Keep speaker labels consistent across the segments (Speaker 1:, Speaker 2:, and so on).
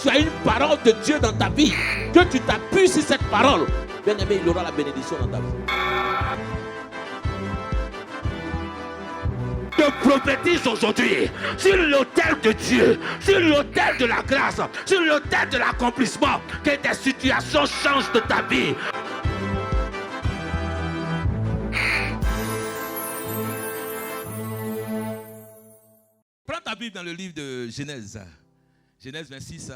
Speaker 1: tu as une parole de Dieu dans ta vie, que tu t'appuies sur cette parole, bien aimé, il aura la bénédiction dans ta vie.
Speaker 2: Je prophétise aujourd'hui sur l'autel de Dieu, sur l'autel de la grâce, sur l'autel de l'accomplissement, que tes situations changent de ta vie.
Speaker 1: Prends ta Bible dans le livre de Genèse. Genèse 26,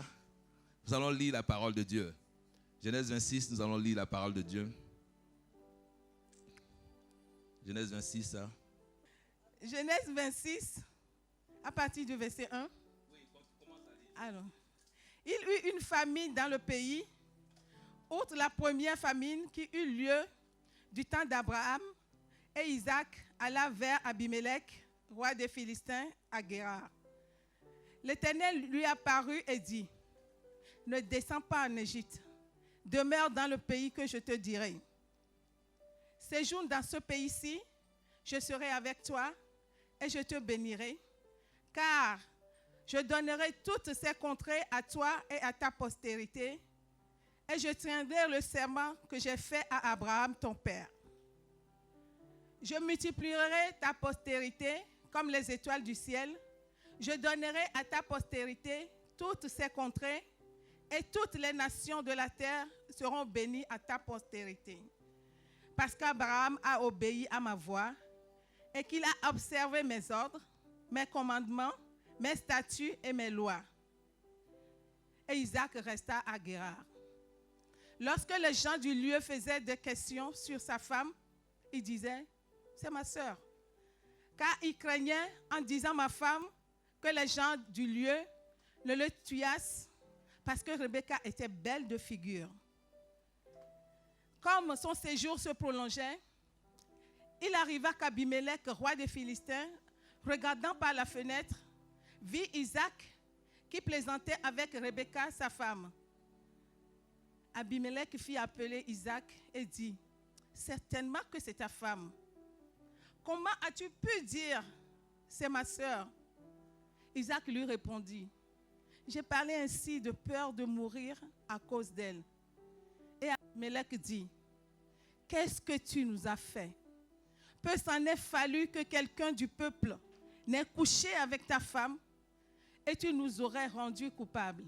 Speaker 1: nous allons lire la parole de Dieu. Genèse 26, nous allons lire la parole de Dieu. Genèse 26.
Speaker 3: Genèse 26, à partir du verset 1.
Speaker 1: Oui, commence à lire.
Speaker 3: Alors, il eut une famine dans le pays, outre la première famine qui eut lieu du temps d'Abraham, et Isaac alla vers Abimelech, roi des Philistins, à Guérar. L'Éternel lui apparut et dit, « Ne descends pas en Égypte, demeure dans le pays que je te dirai. Séjourne dans ce pays-ci, je serai avec toi et je te bénirai, car je donnerai toutes ces contrées à toi et à ta postérité, et je tiendrai le serment que j'ai fait à Abraham ton père. Je multiplierai ta postérité comme les étoiles du ciel. Je donnerai à ta postérité toutes ces contrées, et toutes les nations de la terre seront bénies à ta postérité. Parce qu'Abraham a obéi à ma voix, et qu'il a observé mes ordres, mes commandements, mes statuts et mes lois. » Et Isaac resta à Guérar. Lorsque les gens du lieu faisaient des questions sur sa femme, il disait, « C'est ma sœur. » Car il craignait, en disant ma femme, que les gens du lieu ne le tuassent, parce que Rebecca était belle de figure. Comme son séjour se prolongeait, il arriva qu'Abimelech, roi des Philistins, regardant par la fenêtre, vit Isaac qui plaisantait avec Rebecca, sa femme. Abimelech fit appeler Isaac et dit, « Certainement que c'est ta femme. Comment as-tu pu dire, c'est ma sœur? » Isaac lui répondit, « J'ai parlé ainsi de peur de mourir à cause d'elle. » Et Abimelech dit, « Qu'est-ce que tu nous as fait? Peu s'en est fallu que quelqu'un du peuple n'ait couché avec ta femme, et tu nous aurais rendus coupables. »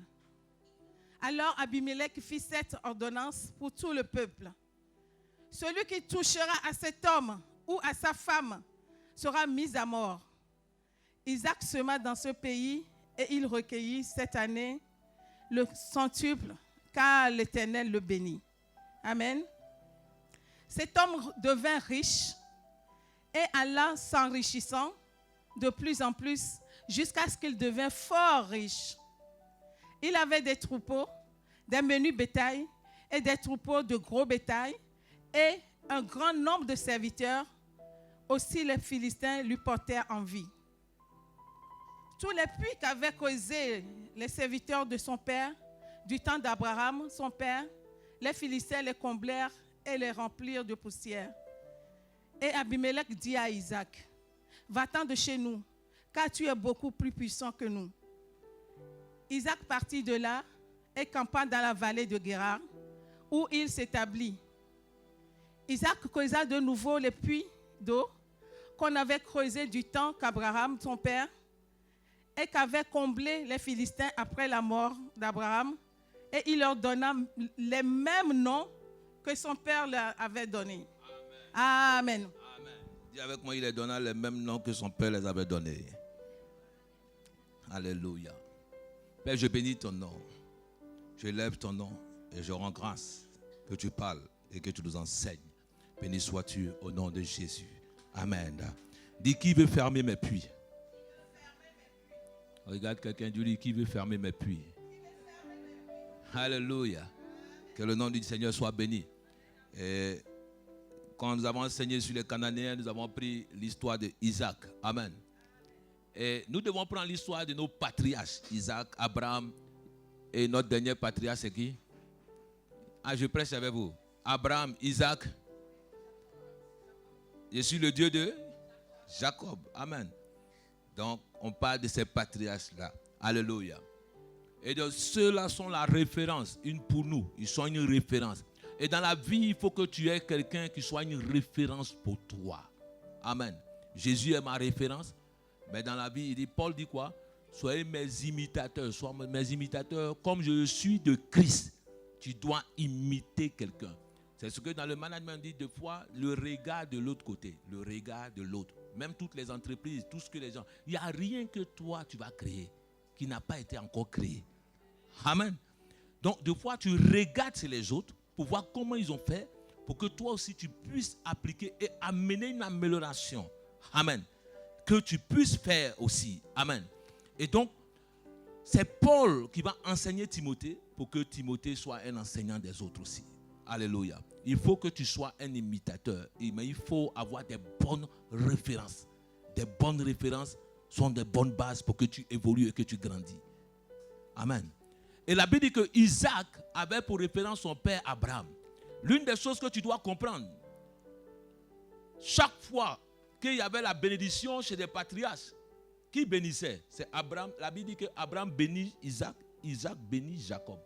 Speaker 3: Alors Abimelech fit cette ordonnance pour tout le peuple. « Celui qui touchera à cet homme ou à sa femme sera mis à mort. » Isaac sema dans ce pays et il recueillit cette année le centuple, car l'Éternel le bénit. Amen. Cet homme devint riche et alla s'enrichissant de plus en plus jusqu'à ce qu'il devint fort riche. Il avait des troupeaux, des menus bétail et des troupeaux de gros bétail et un grand nombre de serviteurs. Aussi les Philistins lui portèrent envie. Tous les puits qu'avaient creusés les serviteurs de son père, du temps d'Abraham, son père, les Philistins les comblèrent et les remplirent de poussière. Et Abimelech dit à Isaac, « Va-t'en de chez nous, car tu es beaucoup plus puissant que nous. » Isaac partit de là et campa dans la vallée de Guérar, où il s'établit. Isaac creusa de nouveau les puits d'eau qu'on avait creusés du temps qu'Abraham, son père, et qu'avaient comblé les Philistins après la mort d'Abraham, et il leur donna les mêmes noms que son père leur avait donnés. Amen. Amen.
Speaker 1: Amen. Dis avec moi, il leur donna les mêmes noms que son père les avait donnés. Alléluia. Père, je bénis ton nom. Je lève ton nom et je rends grâce que tu parles et que tu nous enseignes. Béni sois-tu au nom de Jésus. Amen. Dis, qui veut fermer mes puits? Regarde quelqu'un, dis, qui veut fermer mes puits? Alléluia. Que le nom du Seigneur soit béni. Et quand nous avons enseigné sur les Cananéens, nous avons pris l'histoire d'Isaac. Amen. Et nous devons prendre l'histoire de nos patriarches, Isaac, Abraham, et notre dernier patriarche, c'est qui? Ah, je prêche avec vous. Abraham, Isaac. Je suis le Dieu de Jacob. Amen. Donc, on parle de ces patriarches-là. Alléluia. Et donc, ceux-là sont la référence, une pour nous. Ils sont une référence. Et dans la vie, il faut que tu aies quelqu'un qui soit une référence pour toi. Amen. Jésus est ma référence. Mais dans la vie, Paul dit quoi? Soyez mes imitateurs. Soyez mes imitateurs comme je suis de Christ. Tu dois imiter quelqu'un. C'est ce que dans le management, on dit deux fois, le regard de l'autre côté. Le regard de l'autre. Même toutes les entreprises, tout ce que les gens... Il n'y a rien que toi, tu vas créer qui n'a pas été encore créé. Amen. Donc, des fois, tu regardes chez les autres pour voir comment ils ont fait, pour que toi aussi, tu puisses appliquer et amener une amélioration. Amen. Que tu puisses faire aussi. Amen. Et donc, c'est Paul qui va enseigner Timothée pour que Timothée soit un enseignant des autres aussi. Alléluia. Il faut que tu sois un imitateur, mais il faut avoir des bonnes références. Des bonnes références sont des bonnes bases pour que tu évolues et que tu grandis. Amen. Et la Bible dit que Isaac avait pour référence son père Abraham. L'une des choses que tu dois comprendre, chaque fois qu'il y avait la bénédiction chez des patriarches, qui bénissait? C'est Abraham. La Bible dit que Abraham bénit Isaac, Isaac bénit Jacob.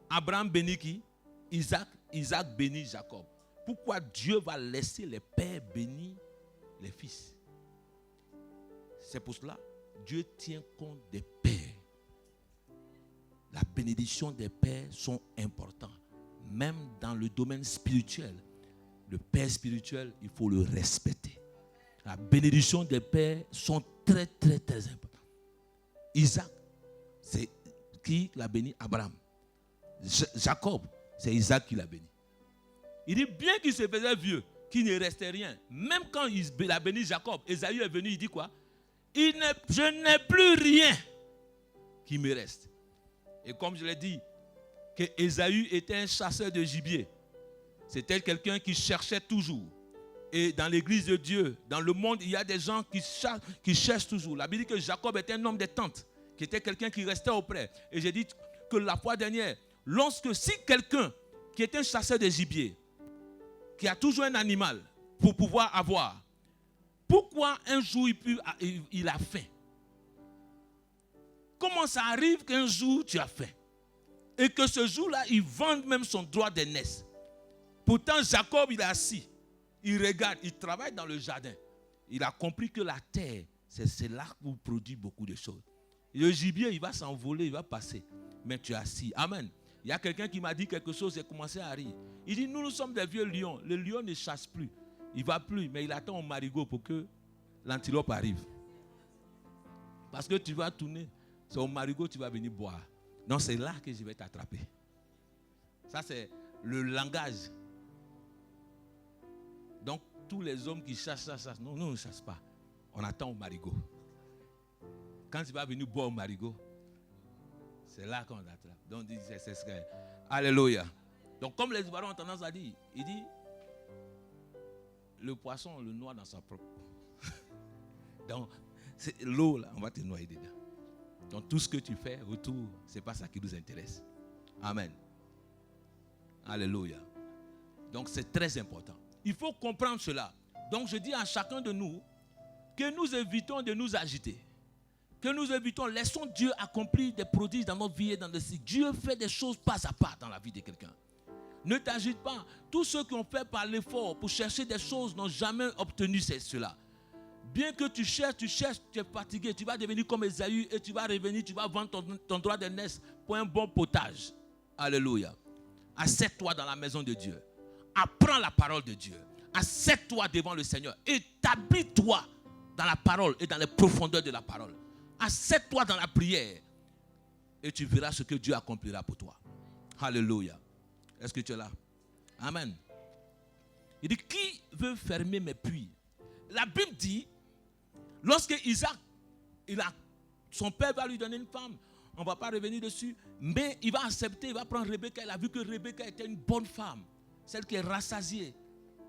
Speaker 1: Abraham bénit qui? Isaac, Isaac bénit Jacob. Pourquoi Dieu va laisser les pères bénir les fils? C'est pour cela Dieu tient compte des pères. La bénédiction des pères sont importants. Même dans le domaine spirituel, le père spirituel, il faut le respecter. La bénédiction des pères sont très, très, très importantes. Isaac, c'est qui l'a béni? Abraham. Jacob, c'est Isaac qui l'a béni. Il dit bien qu'il se faisait vieux, qu'il ne restait rien. Même quand il a béni Jacob, Ésaü est venu, il dit quoi? Je n'ai plus rien qui me reste. Et comme je l'ai dit, que Ésaü était un chasseur de gibier. C'était quelqu'un qui cherchait toujours. Et dans l'église de Dieu, dans le monde, il y a des gens qui cherchent toujours. La Bible dit que Jacob était un homme de tente, qui était quelqu'un qui restait auprès. Et j'ai dit que la fois dernière, si quelqu'un qui est un chasseur de gibier, qui a toujours un animal pour pouvoir avoir, pourquoi un jour il a faim? Comment ça arrive qu'un jour tu as faim? Et que ce jour-là, il vend même son droit d'aînesse. Pourtant, Jacob, il est assis. Il regarde, il travaille dans le jardin. Il a compris que la terre, c'est là où produit beaucoup de choses. Et le gibier, il va s'envoler, il va passer. Mais tu es assis. Amen. Il y a quelqu'un qui m'a dit quelque chose, j'ai commencé à rire. Il dit, nous sommes des vieux lions. Le lion ne chasse plus. Il ne va plus, mais il attend au marigot pour que l'antilope arrive. Parce que tu vas tourner. C'est au marigot que tu vas venir boire. Donc c'est là que je vais t'attraper. Ça, c'est le langage. Donc, tous les hommes qui chassent. Non, nous ne chassons pas. On attend au marigot. Quand tu vas venir boire au marigot, c'est là qu'on attrape. Donc, c'est ce que... Alléluia. Donc, comme les Ivoiriens ont tendance à dire, il dit, le poisson, on le noie dans sa propre eau. Donc, c'est l'eau, là, on va te noyer dedans. Donc, tout ce que tu fais autour, ce n'est pas ça qui nous intéresse. Amen. Alléluia. Donc, c'est très important. Il faut comprendre cela. Donc, je dis à chacun de nous que nous évitons de nous agiter. Que nous évitons, laissons Dieu accomplir des prodiges dans notre vie et dans le cycle. Dieu fait des choses pas à pas dans la vie de quelqu'un. Ne t'agite pas. Tous ceux qui ont fait par l'effort pour chercher des choses n'ont jamais obtenu cela. Bien que tu cherches, tu es fatigué, tu vas devenir comme Ésaü et tu vas revenir, tu vas vendre ton droit d'aînesse pour un bon potage. Alléluia. Assieds-toi dans la maison de Dieu. Apprends la parole de Dieu. Assieds-toi devant le Seigneur. Établis-toi dans la parole et dans les profondeurs de la parole. Assieds-toi dans la prière et tu verras ce que Dieu accomplira pour toi. Alléluia. Est-ce que tu es là? Amen. Il dit, qui veut fermer mes puits? La Bible dit, lorsque Isaac, son père va lui donner une femme, on ne va pas revenir dessus, mais il va accepter, il va prendre Rebecca. Il a vu que Rebecca était une bonne femme, celle qui est rassasiée.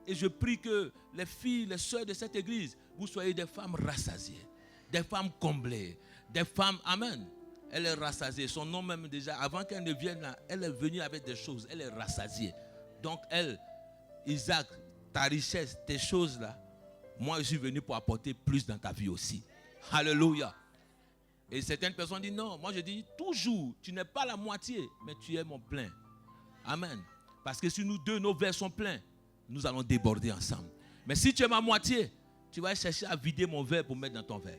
Speaker 1: Et je prie que les filles, les sœurs de cette église, vous soyez des femmes rassasiées, des femmes comblées, des femmes, amen. Elle est rassasiée. Son nom même déjà, avant qu'elle ne vienne là, elle est venue avec des choses. Elle est rassasiée. Donc elle, Isaac, ta richesse, tes choses là, moi je suis venu pour apporter plus dans ta vie aussi. Alléluia. Et certaines personnes disent non. Moi je dis toujours, tu n'es pas la moitié, mais tu es mon plein. Amen. Parce que si nous deux, nos verres sont pleins, nous allons déborder ensemble. Mais si tu es ma moitié, tu vas chercher à vider mon verre pour mettre dans ton verre.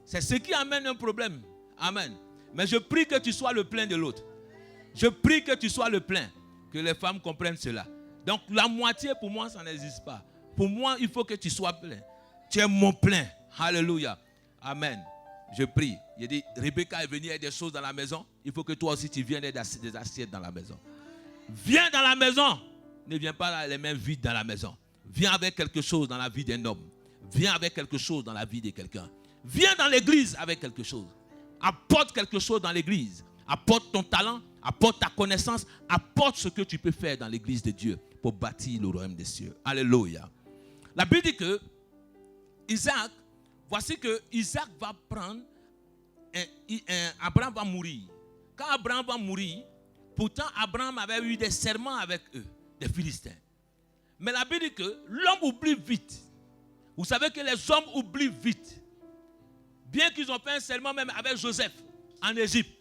Speaker 1: C'est ce qui amène un problème. Amen. Mais je prie que tu sois le plein de l'autre. Je prie que tu sois le plein. Que les femmes comprennent cela. Donc la moitié pour moi, ça n'existe pas. Pour moi, il faut que tu sois plein. Tu es mon plein. Alléluia. Amen. Je prie. Il dit, Rebecca est venue avec des choses dans la maison. Il faut que toi aussi tu viennes avec des assiettes dans la maison. Viens dans la maison. Ne viens pas les mains vides dans la maison. Viens avec quelque chose dans la vie d'un homme. Viens avec quelque chose dans la vie de quelqu'un. Viens dans l'église avec quelque chose. Apporte quelque chose dans l'église. Apporte ton talent, apporte ta connaissance, apporte ce que tu peux faire dans l'église de Dieu pour bâtir le royaume des cieux. Alléluia. La Bible dit que Isaac, voici que Isaac va prendre, Abraham va mourir. Quand Abraham va mourir, pourtant Abraham avait eu des serments avec eux, des Philistins. Mais la Bible dit que l'homme oublie vite. Vous savez que les hommes oublient vite. Bien qu'ils ont fait un serment même avec Joseph en Égypte.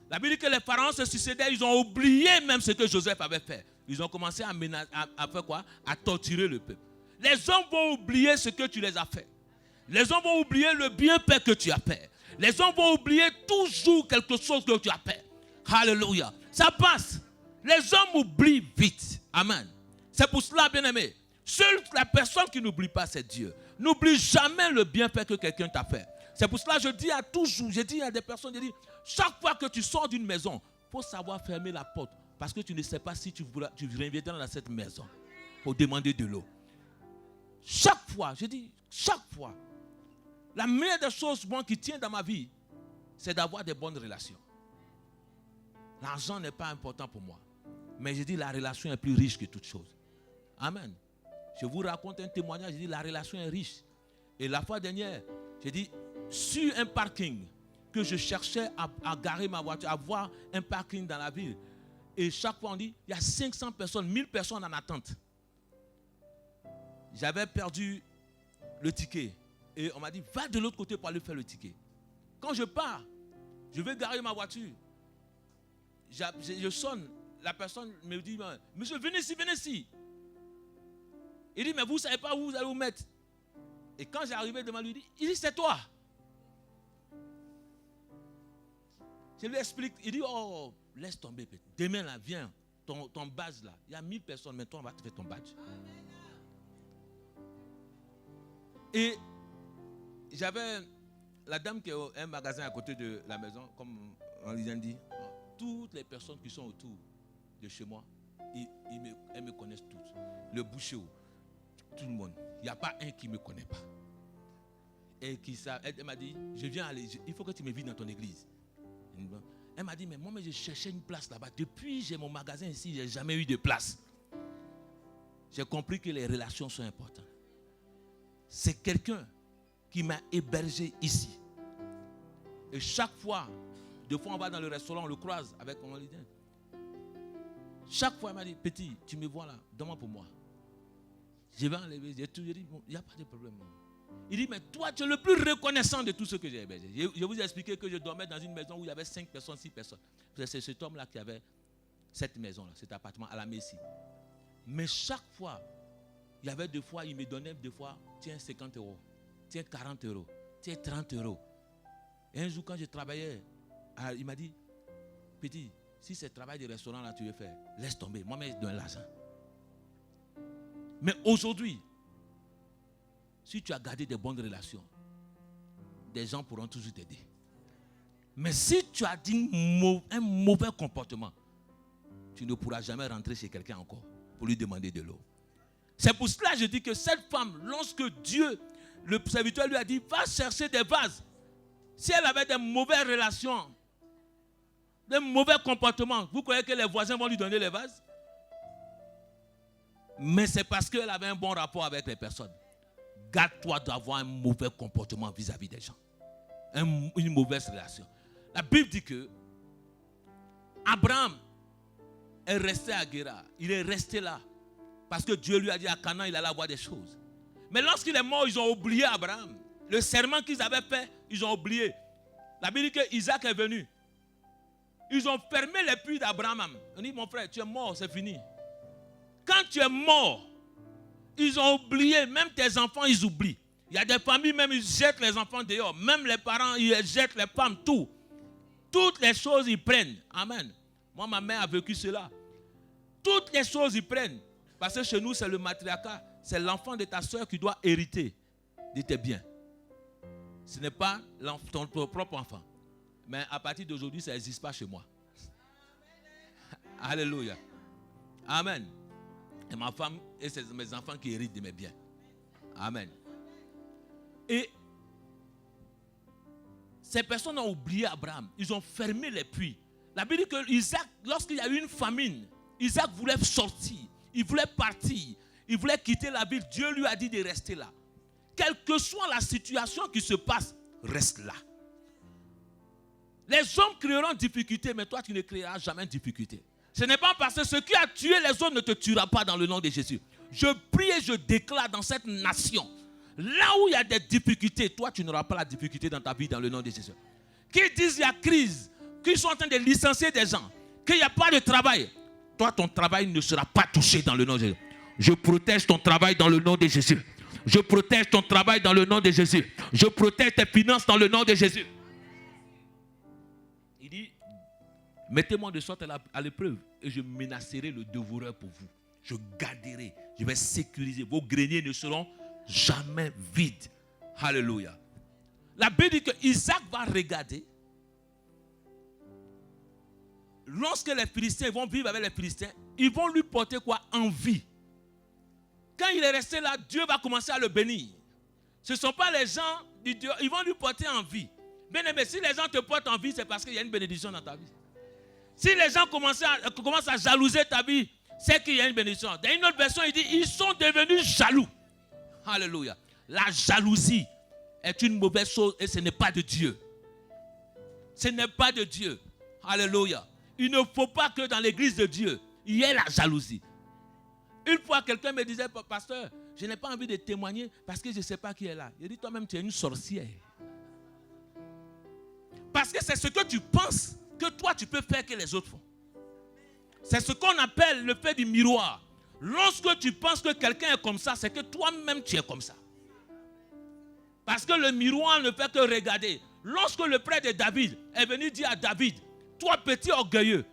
Speaker 1: La Bible dit que les pharaons se succédaient, ils ont oublié même ce que Joseph avait fait. Ils ont commencé à faire quoi? À torturer le peuple. Les hommes vont oublier ce que tu les as fait. Les hommes vont oublier le bienfait que tu as fait. Les hommes vont oublier toujours quelque chose que tu as fait. Alléluia. Ça passe. Les hommes oublient vite. Amen. C'est pour cela, bien-aimé, seule la personne qui n'oublie pas, c'est Dieu. N'oublie jamais le bienfait que quelqu'un t'a fait. C'est pour cela que je dis à des personnes, je dis, chaque fois que tu sors d'une maison, il faut savoir fermer la porte. Parce que tu ne sais pas si tu reviendras dans cette maison pour demander de l'eau. Chaque fois, je dis, chaque fois, la meilleure des choses moi, qui tient dans ma vie, c'est d'avoir des bonnes relations. L'argent n'est pas important pour moi. Mais je dis, la relation est plus riche que toute chose. Amen. Je vous raconte un témoignage, je dis, la relation est riche. Et la fois dernière, j'ai dit, sur un parking, que je cherchais à garer ma voiture, à avoir un parking dans la ville. Et chaque fois, on dit, il y a 500 personnes, 1000 personnes en attente. J'avais perdu le ticket. Et on m'a dit, va de l'autre côté pour aller faire le ticket. Quand je pars, je vais garer ma voiture. Je sonne. La personne me dit, monsieur, venez ici, venez ici. Il dit, mais vous ne savez pas où vous allez vous mettre. Et quand j'arrivais devant lui, il dit, c'est toi. Je lui explique. Il dit, oh, laisse tomber. Demain, là, viens. Ton badge, là. Il y a 1000 personnes, mais toi, on va te faire ton badge. Et j'avais la dame qui a un magasin à côté de la maison, comme on lui a dit. Toutes les personnes qui sont autour de chez moi, elles me connaissent toutes. Le boucher, tout le monde. Il n'y a pas un qui ne me connaît pas. Et elle m'a dit, je viens aller, il faut que tu me vides dans ton église. Elle m'a dit, mais moi, je cherchais une place là-bas. Depuis j'ai mon magasin ici, je n'ai jamais eu de place. J'ai compris que les relations sont importantes. C'est quelqu'un qui m'a hébergé ici. Et chaque fois, deux fois on va dans le restaurant, on le croise avec mon leader. Chaque fois, elle m'a dit, petit, tu me vois là, demande pour moi. Je vais enlever, j'ai tout, dit, bon, il n'y a pas de problème. Il dit, mais toi, tu es le plus reconnaissant de tout ce que j'ai hébergé. Je vous ai expliqué que je dormais dans une maison où il y avait 5 personnes, 6 personnes. C'est cet homme-là qui avait cette maison-là, cet appartement à la Messie. Mais chaque fois, il y avait deux fois, il me donnait deux fois, tiens 50 €, tiens 40 €, tiens 30 €. Et un jour, quand je travaillais, il m'a dit, petit, si c'est le travail de restaurant là tu veux faire, laisse tomber. Moi-même, je donne l'argent. Mais aujourd'hui, si tu as gardé des bonnes relations, des gens pourront toujours t'aider. Mais si tu as dit un mauvais comportement, tu ne pourras jamais rentrer chez quelqu'un encore pour lui demander de l'eau. C'est pour cela que je dis que cette femme, lorsque Dieu, le serviteur lui a dit, va chercher des vases. Si elle avait des mauvaises relations, des mauvais comportements, vous croyez que les voisins vont lui donner les vases? Mais c'est parce qu'elle avait un bon rapport avec les personnes. Garde-toi d'avoir un mauvais comportement vis-à-vis des gens. Une mauvaise relation. La Bible dit que Abraham est resté à Guérar. Il est resté là. Parce que Dieu lui a dit à Canaan, il allait avoir des choses. Mais lorsqu'il est mort, ils ont oublié Abraham. Le serment qu'ils avaient fait, ils ont oublié. La Bible dit que Isaac est venu. Ils ont fermé les puits d'Abraham. On dit, mon frère, tu es mort, c'est fini. Quand tu es mort, ils ont oublié, même tes enfants, ils oublient. Il y a des familles, même ils jettent les enfants dehors. Même les parents, ils jettent les femmes, tout. Toutes les choses, ils prennent. Amen. Moi, ma mère a vécu cela. Toutes les choses, ils prennent. Parce que chez nous, c'est le matriarcat. C'est l'enfant de ta soeur qui doit hériter de tes biens. Ce n'est pas ton propre enfant. Mais à partir d'aujourd'hui, ça n'existe pas chez moi. Alléluia. Amen. Et ma femme et mes enfants qui héritent de mes biens. Amen. Et ces personnes ont oublié Abraham. Ils ont fermé les puits. La Bible dit que Isaac, lorsqu'il y a eu une famine, Isaac voulait sortir. Il voulait partir. Il voulait quitter la ville. Dieu lui a dit de rester là. Quelle que soit la situation qui se passe, reste là. Les hommes créeront difficulté, mais toi tu ne créeras jamais difficulté. Ce n'est pas parce que ce qui a tué les autres ne te tuera pas dans le nom de Jésus. Je prie et je déclare dans cette nation, là où il y a des difficultés, toi tu n'auras pas la difficulté dans ta vie dans le nom de Jésus. Qui disent qu'il y a crise, qu'ils sont en train de licencier des gens, qu'il n'y a pas de travail, toi ton travail ne sera pas touché dans le nom de Jésus. Je protège ton travail dans le nom de Jésus. Je protège ton travail dans le nom de Jésus. Je protège tes finances dans le nom de Jésus. Il dit, mettez-moi de sorte à l'épreuve et je menacerai le dévoreur pour vous. Je garderai, je vais sécuriser. Vos greniers ne seront jamais vides. Alléluia. La Bible dit que Isaac va regarder. Lorsque les Philistins vont vivre avec les Philistins, ils vont lui porter quoi? Envie. Quand il est resté là, Dieu va commencer à le bénir. Ce ne sont pas les gens du Dieu, ils vont lui porter envie. Bien aimé, si les gens te portent envie, c'est parce qu'il y a une bénédiction dans ta vie. Si les gens commencent à jalouser ta vie, c'est qu'il y a une bénédiction. Dans une autre version, il dit, ils sont devenus jaloux. Alléluia. La jalousie est une mauvaise chose et ce n'est pas de Dieu. Ce n'est pas de Dieu. Alléluia. Il ne faut pas que dans l'église de Dieu, il y ait la jalousie. Une fois, quelqu'un me disait, pasteur, je n'ai pas envie de témoigner parce que je ne sais pas qui est là. Il dit, toi-même, tu es une sorcière. Parce que c'est ce que tu penses que toi, tu peux faire que les autres font. C'est ce qu'on appelle le fait du miroir. Lorsque tu penses que quelqu'un est comme ça, c'est que toi-même, tu es comme ça. Parce que le miroir ne fait que regarder. Lorsque le prêtre de David est venu dire à David, toi, petit orgueilleux,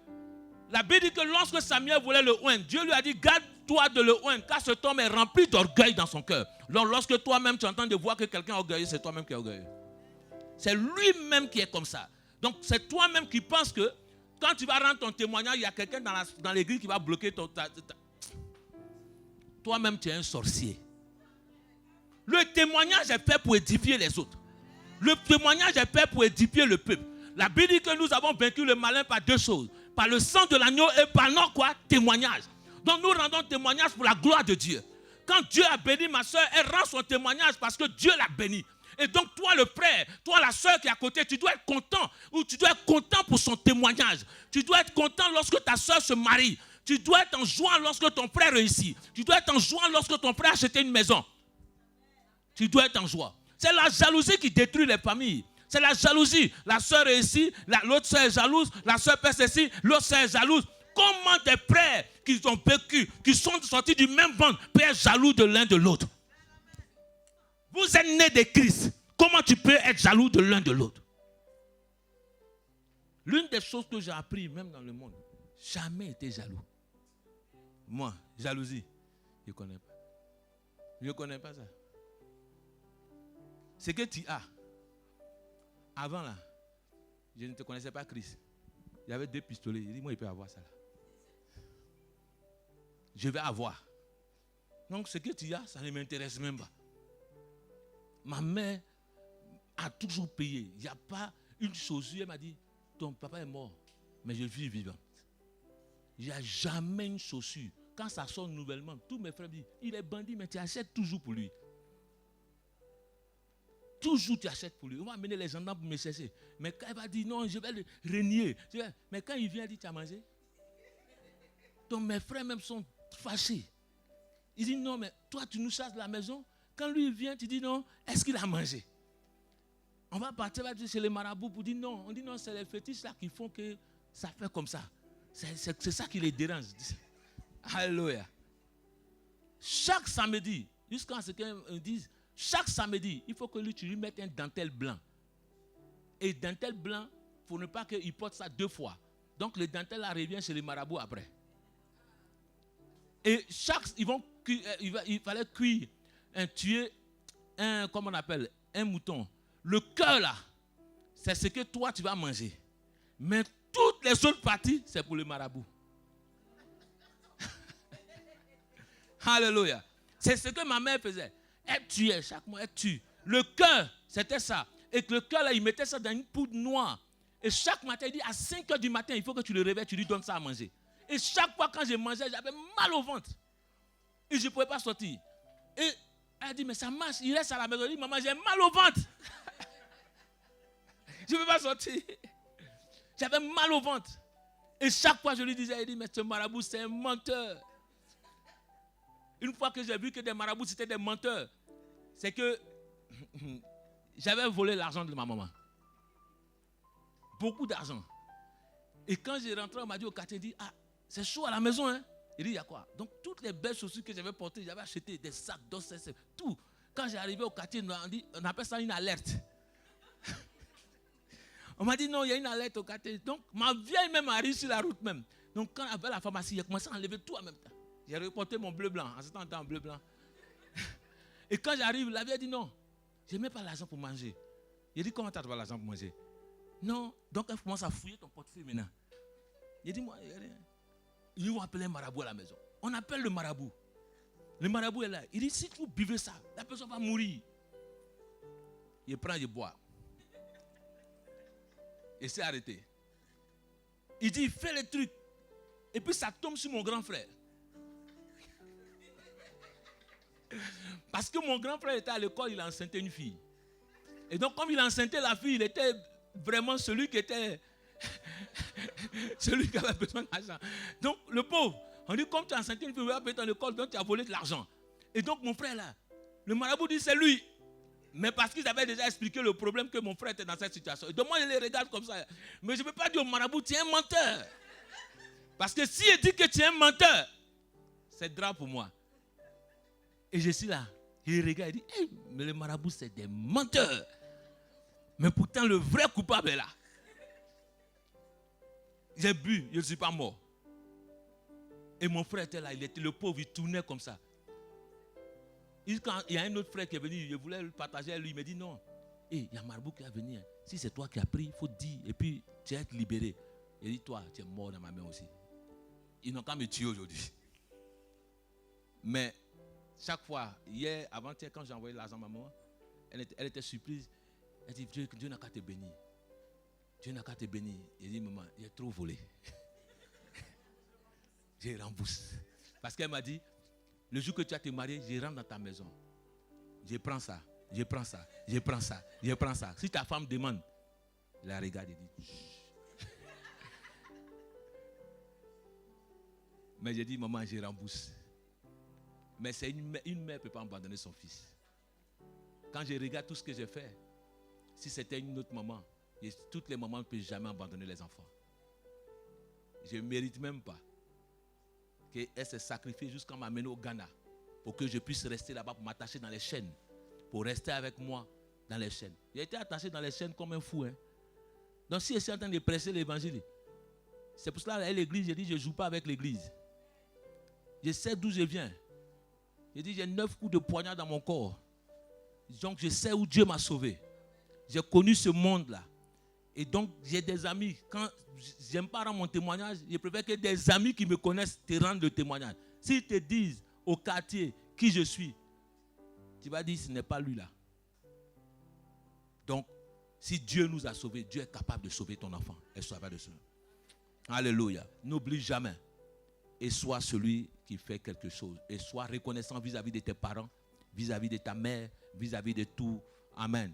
Speaker 1: la Bible dit que lorsque Samuel voulait le oindre, Dieu lui a dit, garde-toi de le oindre, car cet homme est rempli d'orgueil dans son cœur. Donc, lorsque toi-même tu entends de voir que quelqu'un est orgueilleux, c'est toi-même qui es orgueilleux. C'est lui-même qui est comme ça. Donc, c'est toi-même qui penses que quand tu vas rendre ton témoignage, il y a quelqu'un dans l'église qui va bloquer ton... Toi-même, tu es un sorcier. Le témoignage est fait pour édifier les autres. Le témoignage est fait pour édifier le peuple. La Bible dit que nous avons vaincu le malin par deux choses. Par le sang de l'agneau et par notre quoi? Témoignage. Donc nous rendons témoignage pour la gloire de Dieu. Quand Dieu a béni ma soeur, elle rend son témoignage parce que Dieu l'a béni. Et donc toi le frère, toi la soeur qui est à côté, tu dois être content. Ou tu dois être content pour son témoignage. Tu dois être content lorsque ta soeur se marie. Tu dois être en joie lorsque ton frère réussit. Tu dois être en joie lorsque ton frère a acheté une maison. Tu dois être en joie. C'est la jalousie qui détruit les familles. C'est la jalousie. La soeur réussit, l'autre soeur est jalouse, la soeur fait ceci, l'autre soeur est jalouse. Comment des frères qui ont vécu, qui sont sortis du même ventre, peuvent être jaloux de l'un de l'autre? Vous êtes nés de Christ. Comment tu peux être jaloux de l'un de l'autre? L'une des choses que j'ai appris, même dans le monde, jamais été jaloux. Moi, jalousie, je ne connais pas. Je ne connais pas ça. Ce que tu as, avant là, je ne te connaissais pas Christ. Il y avait 2 pistolets. Il dit, moi, il peut avoir ça là. Je vais avoir. Donc, ce que tu as, ça ne m'intéresse même pas. Ma mère a toujours payé. Il n'y a pas une chaussure. Elle m'a dit, ton papa est mort, mais je suis vivante. Il n'y a jamais une chaussure. Quand ça sort nouvellement, tous mes frères disent, il est bandit, mais tu achètes toujours pour lui. Toujours tu achètes pour lui. On va amener les gendarmes pour me chercher. Mais quand il va dire, non, je vais le renier. Mais quand il vient, il dit, tu as mangé? Donc mes frères même sont fâchés. Ils disent, non, mais toi, tu nous chasses de la maison. Quand lui vient, tu dis, non, est-ce qu'il a mangé? On va partir chez les marabouts pour dire non. On dit non, c'est les fétiches là qui font que ça fait comme ça. C'est ça qui les dérange. Alléluia. Chaque samedi, jusqu'à ce qu'ils disent, chaque samedi, il faut que tu lui mettes un dentelle blanc. Et dentelle blanc, il ne faut pas qu'il porte ça 2 fois. Donc le dentelle là revient chez les marabouts après. Et il fallait cuire, tuer comment on appelle, un mouton. Le cœur là, c'est ce que toi tu vas manger. Mais toutes les autres parties, c'est pour le marabout. Alléluia. C'est ce que ma mère faisait. Elle tuait chaque mois, elle tue. Le cœur, c'était ça. Et que le cœur là, il mettait ça dans une poudre noire. Et chaque matin, il dit à 5 h du matin, il faut que tu le réveilles, tu lui donnes ça à manger. Et chaque fois quand je mangeais, j'avais mal au ventre. Et je ne pouvais pas sortir. Et elle dit, mais ça marche, il reste à la maison. Il dit, maman, j'ai mal au ventre. Je ne peux pas sortir. J'avais mal au ventre. Et chaque fois, je lui disais, il dit, mais ce marabout, c'est un menteur. Une fois que j'ai vu que des marabouts, c'était des menteurs, c'est que j'avais volé l'argent de ma maman. Beaucoup d'argent. Et quand j'ai rentré, on m'a dit au quartier, il dit, ah, c'est chaud à la maison, hein. Il dit, il y a quoi? Donc, toutes les belles chaussures que j'avais portées, j'avais acheté des sacs d'os, tout. Quand j'ai arrivé au quartier, on appelle ça une alerte. On m'a dit, non, il y a une alerte au quartier. Donc, ma vieille même arrive sur la route même. Donc, quand elle avait la pharmacie, il a commencé à enlever tout en même temps. J'ai reporté mon bleu blanc, en ce temps en bleu blanc. Et quand j'arrive, la vieille dit, non, je n'ai même pas l'argent pour manger. J'ai dit, comment tu as pas l'argent pour manger? Non, donc elle commence à fouiller ton portefeuille maintenant. J'ai dit, moi, il n'y a rien. Ils vont appeler un marabout à la maison. On appelle le marabout. Le marabout est là. Il dit, si vous buvez ça, la personne va mourir. Il prend, il boit. Et c'est arrêté. Il dit, fais le truc. Et puis ça tombe sur mon grand frère. Parce que mon grand frère était à l'école, il a enceinté une fille. Et donc, comme il a enceinté la fille, il était vraiment celui qui avait besoin d'argent. Donc, le pauvre, on dit, comme tu as enceinté une fille, tu vas payer ton école, donc tu as volé de l'argent. Et donc, mon frère là, le marabout dit, c'est lui. Mais parce qu'ils avaient déjà expliqué le problème que mon frère était dans cette situation. Et donc, moi, je les regarde comme ça. Mais je ne peux pas dire au marabout, tu es un menteur. Parce que si il dit que tu es un menteur, c'est grave pour moi. Et je suis là. Il regarde, il dit, hey, mais les marabouts, c'est des menteurs. Mais pourtant, le vrai coupable est là. J'ai bu, je ne suis pas mort. Et mon frère était là, il était le pauvre, il tournait comme ça. Quand il y a un autre frère qui est venu, je voulais le partager avec lui, il me dit non. Hey, il y a un marabout qui est venu. Si c'est toi qui as pris, il faut dire. Et puis, tu vas être libéré. Il dit, toi, tu es mort dans ma main aussi. Ils n'ont qu'à me tuer aujourd'hui. Mais, chaque fois, hier, avant-hier, quand j'ai envoyé l'argent à maman, elle était surprise. Elle dit, Dieu n'a qu'à te bénir. Dieu n'a qu'à te bénir. Il dit, maman, j'ai trop volé. J'ai remboursé. Parce qu'elle m'a dit, le jour que tu as te marié, je rentre dans ta maison. Je prends ça, je prends ça, je prends ça, je prends ça. Si ta femme demande, la regarde et dit, mais j'ai dit, maman, je rembourse. Mais c'est une mère ne peut pas abandonner son fils. Quand je regarde tout ce que j'ai fait, si c'était une autre maman, toutes les mamans ne peuvent jamais abandonner les enfants. Je ne mérite même pas qu'elle se sacrifie jusqu'à m'amener au Ghana pour que je puisse rester là-bas pour m'attacher dans les chaînes, pour rester avec moi dans les chaînes. J'ai été attaché dans les chaînes comme un fou. Hein. Donc si je suis en train de prêcher l'évangile, c'est pour cela qu'à l'église, j'ai dit je ne joue pas avec l'église. Je sais d'où je viens. J'ai dit j'ai 9 coups de poignard dans mon corps. Donc je sais où Dieu m'a sauvé. J'ai connu ce monde-là. Et donc j'ai des amis. Quand j'aime pas rendre mon témoignage, je préfère que des amis qui me connaissent te rendent le témoignage. S'ils te disent au quartier qui je suis, tu vas dire ce n'est pas lui là. Donc si Dieu nous a sauvés, Dieu est capable de sauver ton enfant. Et sois pas de cela. Alléluia. N'oublie jamais. Et sois celui qui fait quelque chose. Et sois reconnaissant vis-à-vis de tes parents, vis-à-vis de ta mère, vis-à-vis de tout. Amen.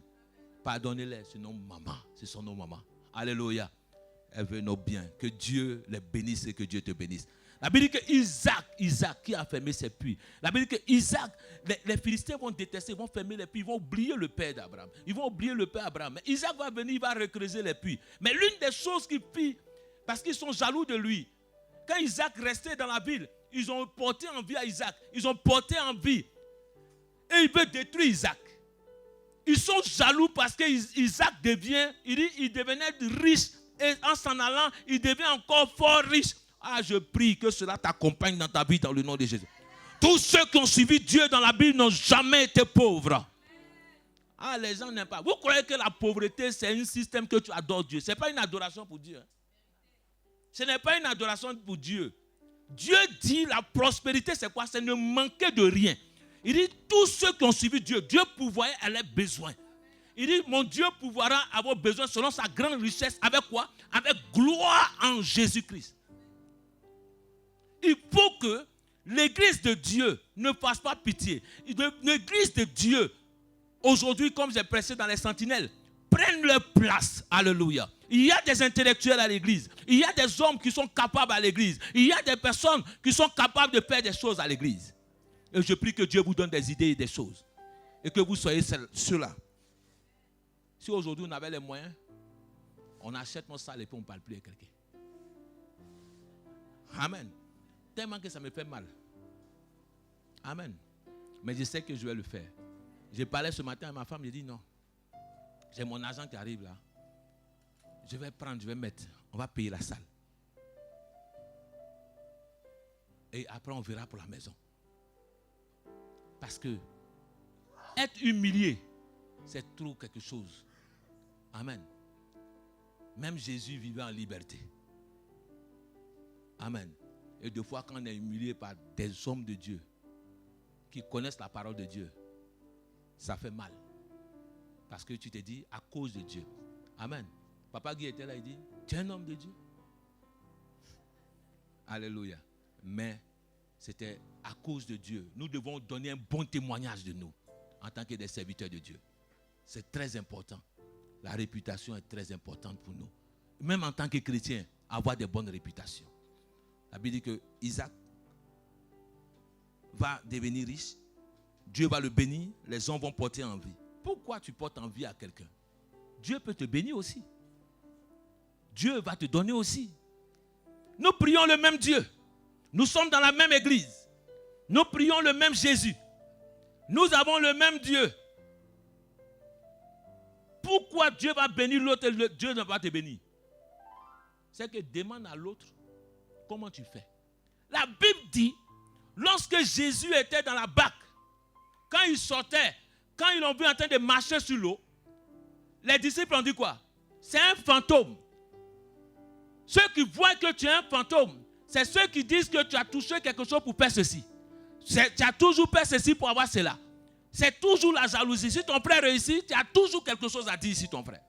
Speaker 1: Pardonnez-les, c'est nos mamans. Ce sont nos mamans. Alléluia. Elles veulent nos biens. Que Dieu les bénisse et que Dieu te bénisse. La Bible dit que Isaac qui a fermé ses puits. La Bible dit que Isaac, les Philistins vont détester, ils vont fermer les puits, ils vont oublier le père d'Abraham. Ils vont oublier le père Abraham. Mais Isaac va venir, il va recreuser les puits. Mais l'une des choses qu'il fit, parce qu'ils sont jaloux de lui, quand Isaac restait dans la ville, ils ont porté envie à Isaac. Ils ont porté envie. Et ils veulent détruire Isaac. Ils sont jaloux parce que Isaac il devenait riche. Et en s'en allant, il devient encore fort riche. Ah, je prie que cela t'accompagne dans ta vie dans le nom de Jésus. Tous ceux qui ont suivi Dieu dans la Bible n'ont jamais été pauvres. Ah, les gens n'aiment pas. Vous croyez que la pauvreté, c'est un système que tu adores Dieu. Ce n'est pas une adoration pour Dieu. Ce n'est pas une adoration pour Dieu. Dieu dit la prospérité, c'est quoi? C'est ne manquer de rien. Il dit, tous ceux qui ont suivi Dieu, Dieu pourvoyait à leurs besoins. Il dit, mon Dieu pourvoira à vos besoins selon sa grande richesse. Avec quoi? Avec gloire en Jésus-Christ. Il faut que l'église de Dieu ne fasse pas pitié. L'église de Dieu, aujourd'hui, comme j'ai prêché dans les sentinelles, prenne leur place. Alléluia. Il y a des intellectuels à l'église. Il y a des hommes qui sont capables à l'église. Il y a des personnes qui sont capables de faire des choses à l'église. Et je prie que Dieu vous donne des idées et des choses. Et que vous soyez ceux-là. Si aujourd'hui on avait les moyens, on achète nos salles et puis on ne parle plus à quelqu'un. Amen. Tellement que ça me fait mal. Amen. Mais je sais que je vais le faire. J'ai parlé ce matin à ma femme, j'ai dit non. J'ai mon agent qui arrive là. Je vais prendre, je vais mettre. On va payer la salle. Et après on verra pour la maison. Parce que être humilié, c'est trop quelque chose. Amen. Même Jésus vivait en liberté. Amen. Et des fois, quand on est humilié par des hommes de Dieu qui connaissent la parole de Dieu, ça fait mal. Parce que tu te dis, à cause de Dieu. Amen. Papa Guy était là, il dit, tu es un homme de Dieu. Alléluia. Mais c'était à cause de Dieu. Nous devons donner un bon témoignage de nous en tant que des serviteurs de Dieu. C'est très important. La réputation est très importante pour nous. Même en tant que chrétien, avoir de bonnes réputations. La Bible dit que Isaac va devenir riche. Dieu va le bénir. Les gens vont porter envie. Pourquoi tu portes envie à quelqu'un? Dieu peut te bénir aussi. Dieu va te donner aussi. Nous prions le même Dieu. Nous sommes dans la même église. Nous prions le même Jésus. Nous avons le même Dieu. Pourquoi Dieu va bénir l'autre et Dieu ne va pas te bénir? C'est que demande à l'autre comment tu fais. La Bible dit, lorsque Jésus était dans la barque, quand il sortait, quand ils l'ont vu en train de marcher sur l'eau, les disciples ont dit quoi? C'est un fantôme. Ceux qui voient que tu es un fantôme, c'est ceux qui disent que tu as touché quelque chose pour faire ceci. Tu as toujours fait ceci pour avoir cela. C'est toujours la jalousie. Si ton frère réussit, tu as toujours quelque chose à dire sur ton frère.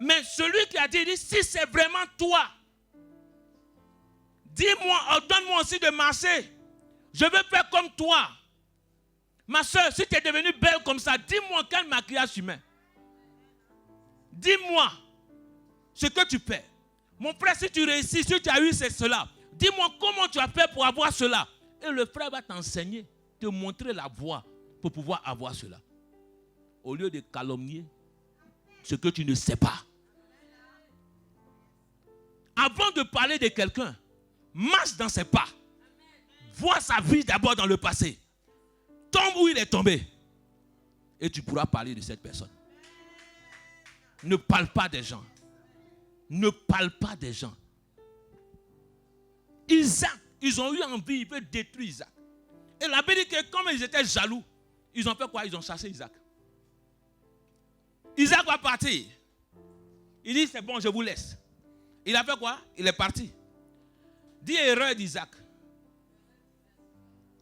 Speaker 1: Mais celui qui a dit, si c'est vraiment toi, dis-moi, ordonne-moi aussi de marcher. Je veux faire comme toi. Ma soeur, si tu es devenue belle comme ça, dis-moi quel maquillage tu mets. Dis-moi ce que tu fais. Mon frère, si tu réussis, si tu as eu cela, dis-moi comment tu as fait pour avoir cela. Et le frère va t'enseigner, te montrer la voie pour pouvoir avoir cela. Au lieu de calomnier ce que tu ne sais pas. Avant de parler de quelqu'un, marche dans ses pas. Vois sa vie d'abord dans le passé. Tombe où il est tombé. Et tu pourras parler de cette personne. Ne parle pas des gens. Ne parle pas des gens. Isaac, ils ont eu envie, ils veulent détruire Isaac. Et la Bible dit que comme ils étaient jaloux, ils ont fait quoi? Ils ont chassé Isaac. Isaac va partir. Il dit, c'est bon, je vous laisse. Il a fait quoi? Il est parti. Dis erreur d'Isaac.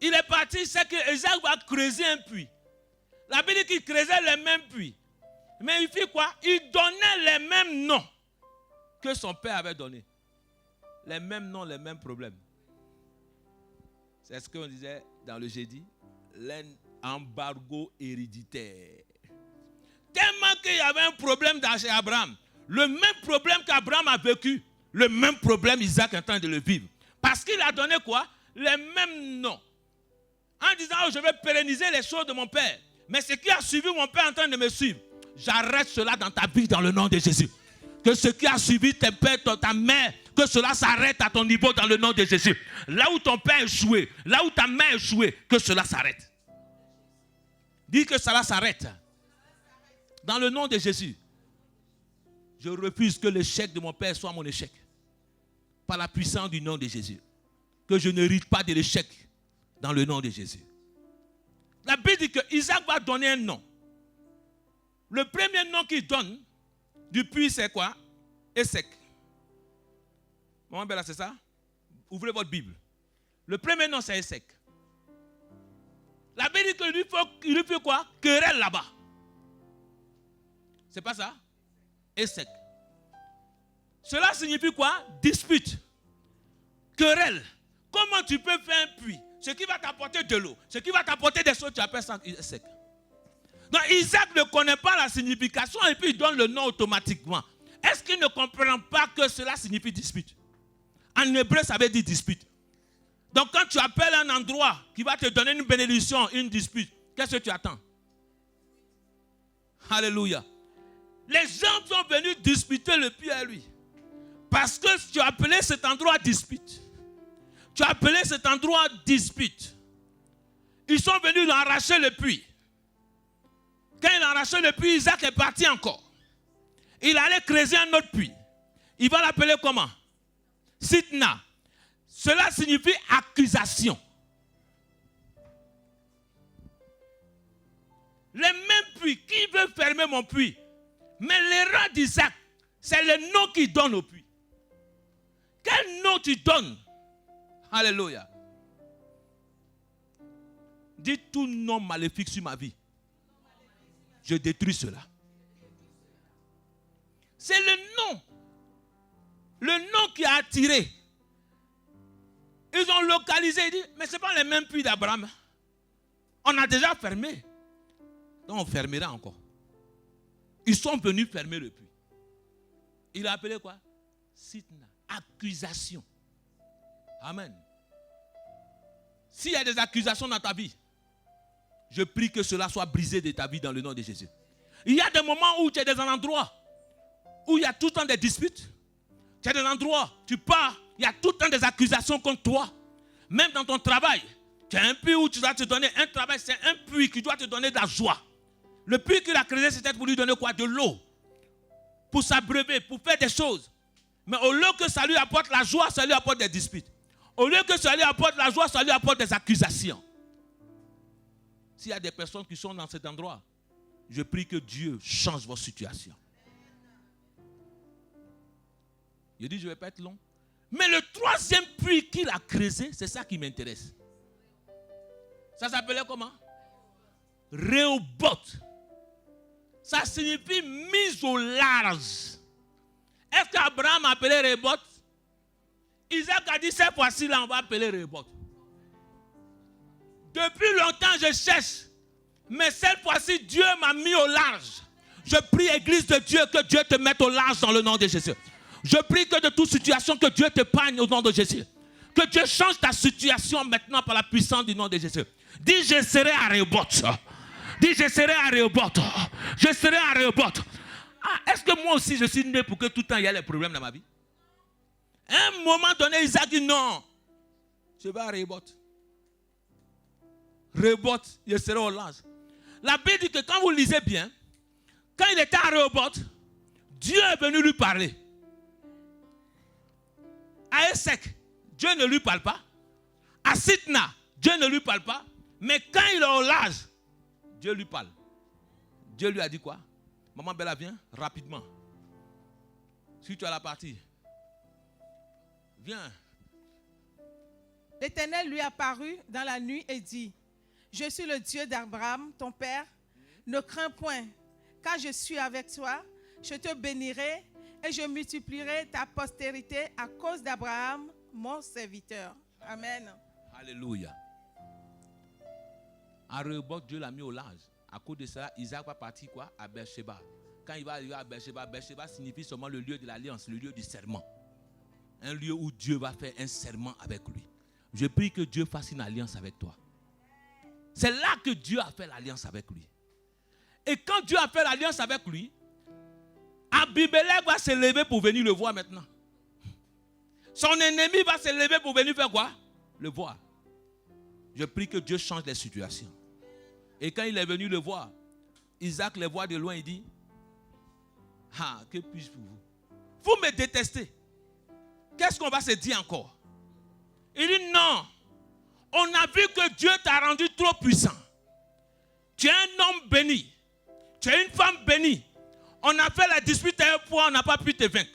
Speaker 1: Il est parti, c'est que Isaac va creuser un puits. La Bible dit qu'il creusait les mêmes puits. Mais il fit quoi? Il donnait les mêmes noms que son père avait donné. Les mêmes noms, les mêmes problèmes. C'est ce qu'on disait dans le jeudi. L'embargo héréditaire. Tellement qu'il y avait un problème chez Abraham. Le même problème qu'Abraham a vécu. le même problème, Isaac est en train de le vivre. Parce qu'il a donné quoi? Les mêmes noms. En disant, oh, je vais pérenniser les choses de mon père. Mais ce qui a suivi mon père est en train de me suivre. J'arrête cela dans ta vie dans le nom de Jésus. Que ce qui a suivi tes pères, ta mère, que cela s'arrête à ton niveau dans le nom de Jésus. Là où ton père a échoué, là où ta mère a échoué, que cela s'arrête. Dis que cela s'arrête. Dans le nom de Jésus. Je refuse que l'échec de mon père soit mon échec. Par la puissance du nom de Jésus. Que je n'hérite pas de l'échec dans le nom de Jésus. La Bible dit que Isaac va donner un nom. Le premier nom qu'il donne du puits, c'est quoi? Esek. Maman Bella, c'est ça? Ouvrez votre Bible. Le premier nom, c'est Esek. La Bible dit qu'il lui fait quoi? Querelle là-bas. C'est pas ça? Esek. Cela signifie quoi? Dispute. Querelle. Comment tu peux faire un puits? Ce qui va t'apporter de l'eau, ce qui va t'apporter des choses, tu appelles ça Esek. Donc Isaac ne connaît pas la signification et puis il donne le nom automatiquement. Est-ce qu'il ne comprend pas que cela signifie dispute? En hébreu, ça veut dire dispute. Donc quand tu appelles un endroit qui va te donner une bénédiction, une dispute, qu'est-ce que tu attends? Alléluia. Les gens sont venus disputer le puits à lui. Parce que tu as appelé cet endroit dispute. Tu as appelé cet endroit dispute. Ils sont venus arracher le puits. Quand il a arraché le puits, Isaac est parti encore. Il allait creuser un autre puits. Il va l'appeler comment? Sitna. Cela signifie accusation. Les mêmes puits. Qui veut fermer mon puits? Mais l'erreur d'Isaac, c'est le nom qu'il donne au puits. Quel nom tu donnes? Alléluia. Dis tout nom maléfique sur ma vie. Je détruis cela. C'est le nom. Le nom qui a attiré. Ils ont localisé. Ils disent, mais ce n'est pas les mêmes puits d'Abraham. On a déjà fermé. Donc on fermera encore. Ils sont venus fermer le puits. Il a appelé quoi? Sitna. Accusation. Amen. S'il y a des accusations dans ta vie, je prie que cela soit brisé de ta vie dans le nom de Jésus. Il y a des moments où tu es dans un endroit où il y a tout le temps des disputes. Tu es dans un endroit, tu pars, il y a tout le temps des accusations contre toi. Même dans ton travail, tu as un puits où tu dois te donner un travail, c'est un puits qui doit te donner de la joie. Le puits qu'il a créé, c'était pour lui donner quoi? De l'eau. Pour s'abreuver, pour faire des choses. Mais au lieu que ça lui apporte la joie, ça lui apporte des disputes. Au lieu que ça lui apporte la joie, ça lui apporte des accusations. S'il y a des personnes qui sont dans cet endroit, je prie que Dieu change votre situation. Je dis, je ne vais pas être long. Mais le troisième puits qu'il a creusé, c'est ça qui m'intéresse. Ça s'appelait comment? Rehoboth. Ça signifie mise au large. Est-ce qu'Abraham a appelé Rehoboth? Isaac a dit, cette fois-ci, là, on va appeler Rehoboth. Depuis longtemps, je cherche. Mais cette fois-ci, Dieu m'a mis au large. Je prie, Église de Dieu, que Dieu te mette au large dans le nom de Jésus. Je prie que de toute situation, que Dieu te pagne au nom de Jésus. Que Dieu change ta situation maintenant par la puissance du nom de Jésus. Dis, je serai à Rehoboth. Dis, je serai à Rehoboth. Je serai à Rehoboth. Ah, est-ce que moi aussi, je suis né pour que tout le temps, il y ait des problèmes dans ma vie? À un moment donné, Isaac dit non. Je vais à Rehoboth. Rehoboth, je serai au large. La Bible dit que quand vous lisez bien, quand il était à Rehoboth, Dieu est venu lui parler. À Esek, Dieu ne lui parle pas. À Sitna, Dieu ne lui parle pas. Mais quand il est au large, Dieu lui parle. Dieu lui a dit quoi? Maman Bella, viens rapidement. Si tu as la partie. Viens.
Speaker 3: L'Éternel lui apparut dans la nuit et dit, je suis le Dieu d'Abraham, ton père. Ne crains point, car je suis avec toi. Je te bénirai et je multiplierai ta postérité à cause d'Abraham, mon serviteur. Amen.
Speaker 1: Alléluia. À Rehoboth, Dieu l'a mis au large. À cause de cela, Isaac va partir quoi? À Beersheba. Quand il va arriver à Beersheba, Beersheba signifie seulement le lieu de l'alliance, le lieu du serment. Un lieu où Dieu va faire un serment avec lui. Je prie que Dieu fasse une alliance avec toi. C'est là que Dieu a fait l'alliance avec lui. Et quand Dieu a fait l'alliance avec lui, Abimelech va se lever pour venir le voir maintenant. Son ennemi va se lever pour venir faire quoi? Le voir. Je prie que Dieu change les situations. Et quand il est venu le voir, Isaac le voit de loin, il dit, ah, que puis-je pour vous? Vous me détestez. Qu'est-ce qu'on va se dire encore? Il dit non. On a vu que Dieu t'a rendu trop puissant. Tu es un homme béni. Tu es une femme bénie. On a fait la dispute une fois, on n'a pas pu te vaincre.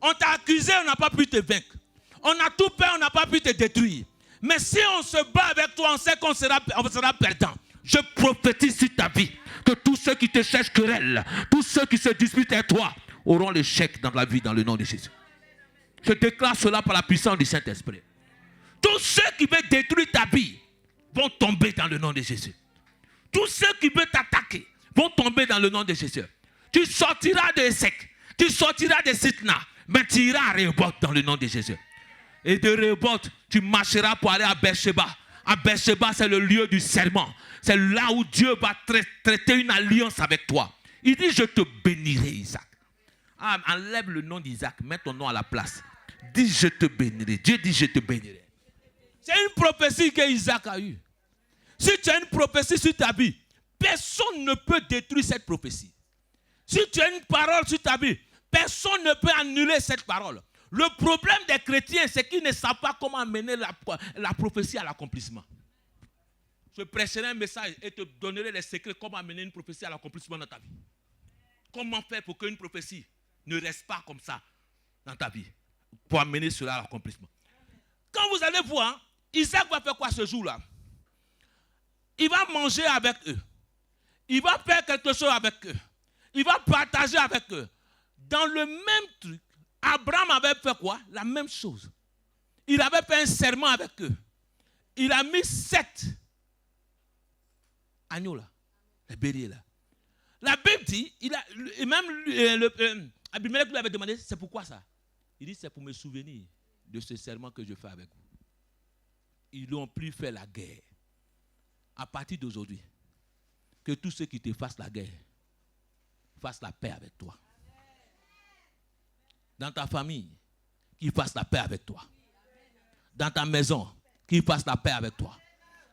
Speaker 1: On t'a accusé, on n'a pas pu te vaincre. On a tout fait, on n'a pas pu te détruire. Mais si on se bat avec toi, on sait qu'on sera perdant. Je prophétise sur ta vie que tous ceux qui te cherchent querelle, tous ceux qui se disputent avec toi, auront l'échec dans la vie dans le nom de Jésus. Je déclare cela par la puissance du Saint-Esprit. Tous ceux qui veulent détruire ta vie vont tomber dans le nom de Jésus. Tous ceux qui veulent t'attaquer vont tomber dans le nom de Jésus. Tu sortiras de Essek, tu sortiras de Sitna, mais tu iras à Rehoboth dans le nom de Jésus. Et de Rehoboth, tu marcheras pour aller à Beersheba. À Beersheba, c'est le lieu du serment. C'est là où Dieu va traiter une alliance avec toi. Il dit, je te bénirai, Isaac. Ah, enlève le nom d'Isaac, mets ton nom à la place. Dis, je te bénirai. Dieu dit, je te bénirai. C'est une prophétie que Isaac a eue. Si tu as une prophétie sur ta vie, personne ne peut détruire cette prophétie. Si tu as une parole sur ta vie, personne ne peut annuler cette parole. Le problème des chrétiens, c'est qu'ils ne savent pas comment amener la prophétie à l'accomplissement. Je prêcherai un message et te donnerai les secrets comment amener une prophétie à l'accomplissement dans ta vie. Comment faire pour qu'une prophétie ne reste pas comme ça dans ta vie, pour amener cela à l'accomplissement. Quand vous allez voir, Isaac va faire quoi ce jour-là? Il va manger avec eux. Il va faire quelque chose avec eux. Il va partager avec eux. Dans le même truc, Abraham avait fait quoi? La même chose. Il avait fait un serment avec eux. Il a mis 7 agneaux là, les béliers là. La Bible dit, Abimelech lui avait demandé, c'est pourquoi ça? Il dit, c'est pour me souvenir de ce serment que je fais avec vous. Ils n'ont plus fait la guerre. À partir d'aujourd'hui, que tous ceux qui te fassent la guerre fassent la paix avec toi. Dans ta famille, qu'ils fassent la paix avec toi. Dans ta maison, qu'ils fassent la paix avec toi.